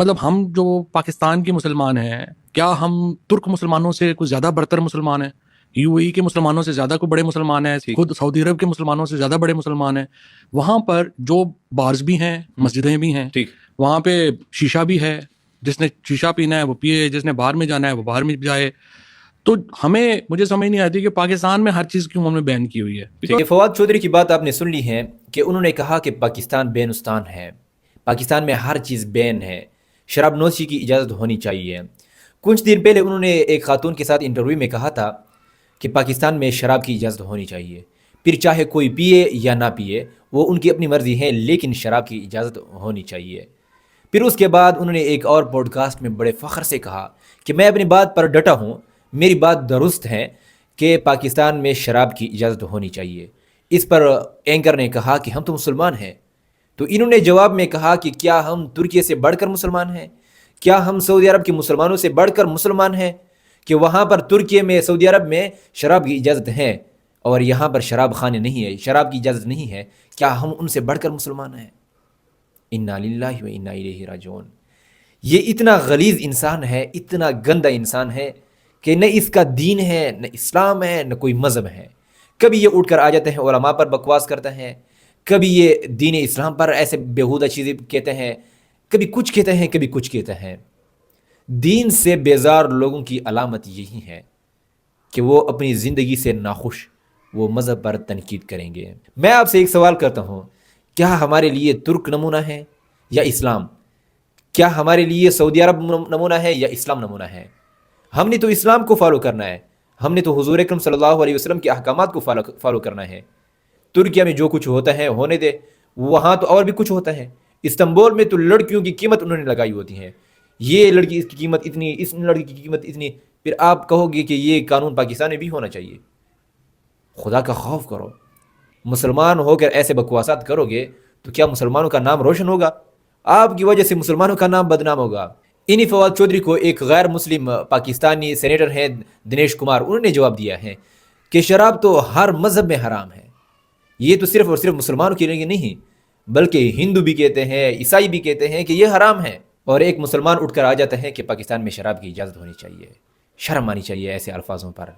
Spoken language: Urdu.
مطلب ہم جو پاکستان کے مسلمان ہیں، کیا ہم ترک مسلمانوں سے کچھ زیادہ برتر مسلمان ہیں؟ یو اے کے مسلمانوں سے زیادہ کوئی بڑے مسلمان ہیں؟ خود سعودی عرب کے مسلمانوں سے زیادہ بڑے مسلمان ہیں؟ وہاں پر جو بارز بھی ہیں، مسجدیں بھی ہیں، وہاں پہ شیشہ بھی ہے، جس نے شیشہ پینا ہے وہ پیے، جس نے باہر میں جانا ہے وہ باہر میں جائے. تو مجھے سمجھ نہیں آتی کہ پاکستان میں ہر چیز کیوں ہم نے بین کی ہوئی ہے. فواد چودھری کی بات آپ نے سن لی ہے کہ انہوں نے کہا کہ پاکستان بینستان ہے، پاکستان میں ہر چیز بین ہے، شراب نوشی کی اجازت ہونی چاہیے. کچھ دن پہلے انہوں نے ایک خاتون کے ساتھ انٹرویو میں کہا تھا کہ پاکستان میں شراب کی اجازت ہونی چاہیے، پھر چاہے کوئی پیے یا نہ پیے وہ ان کی اپنی مرضی ہے، لیکن شراب کی اجازت ہونی چاہیے. پھر اس کے بعد انہوں نے ایک اور پوڈ کاسٹ میں بڑے فخر سے کہا کہ میں اپنی بات پر ڈٹا ہوں، میری بات درست ہے کہ پاکستان میں شراب کی اجازت ہونی چاہیے. اس پر اینکر نے کہا کہ ہم تو مسلمان ہیں. تو انہوں نے جواب میں کہا کہ کیا ہم ترکی سے بڑھ کر مسلمان ہیں؟ کیا ہم سعودی عرب کے مسلمانوں سے بڑھ کر مسلمان ہیں کہ وہاں پر ترکی میں، سعودی عرب میں شراب کی اجازت ہے اور یہاں پر شراب خانے نہیں ہے، شراب کی اجازت نہیں ہے؟ کیا ہم ان سے بڑھ کر مسلمان ہیں؟ انا للہ و انا الیہ راجعون. یہ اتنا غلیظ انسان ہے، اتنا گندا انسان ہے کہ نہ اس کا دین ہے، نہ اسلام ہے، نہ کوئی مذہب ہے. کبھی یہ اٹھ کر آ جاتے ہیں علماء پر بکواس کرتے ہیں، کبھی یہ دین اسلام پر ایسے بیہودہ چیزیں کہتے ہیں، کبھی کچھ کہتے ہیں، کبھی کچھ کہتے ہیں. دین سے بیزار لوگوں کی علامت یہی ہے کہ وہ اپنی زندگی سے ناخوش، وہ مذہب پر تنقید کریں گے. میں آپ سے ایک سوال کرتا ہوں، کیا ہمارے لیے ترک نمونہ ہے یا اسلام؟ کیا ہمارے لیے سعودی عرب نمونہ ہے یا اسلام نمونہ ہے؟ ہم نے تو اسلام کو فالو کرنا ہے، ہم نے تو حضور اکرم صلی اللہ علیہ وسلم کے احکامات کو فالو کرنا ہے. ترکیہ میں جو کچھ ہوتا ہے ہونے دے، وہاں تو اور بھی کچھ ہوتا ہے. استنبول میں تو لڑکیوں کی قیمت انہوں نے لگائی ہوتی ہے، یہ لڑکی اس کی قیمت اتنی، اس لڑکی کی قیمت اتنی. پھر آپ کہو گے کہ یہ قانون پاکستان میں بھی ہونا چاہیے. خدا کا خوف کرو. مسلمان ہو کر ایسے بکواسات کرو گے تو کیا مسلمانوں کا نام روشن ہوگا؟ آپ کی وجہ سے مسلمانوں کا نام بدنام ہوگا. انہی فواد چودھری کو ایک غیر مسلم پاکستانی سینیٹر ہیں دنیش کمار، انہوں نے جواب دیا ہے کہ شراب تو ہر مذہب میں حرام ہے. یہ تو صرف اور صرف مسلمانوں کے لیے نہیں بلکہ ہندو بھی کہتے ہیں، عیسائی بھی کہتے ہیں کہ یہ حرام ہے. اور ایک مسلمان اٹھ کر آ جاتا ہے کہ پاکستان میں شراب کی اجازت ہونی چاہیے. شرم آنی چاہیے ایسے الفاظوں پر.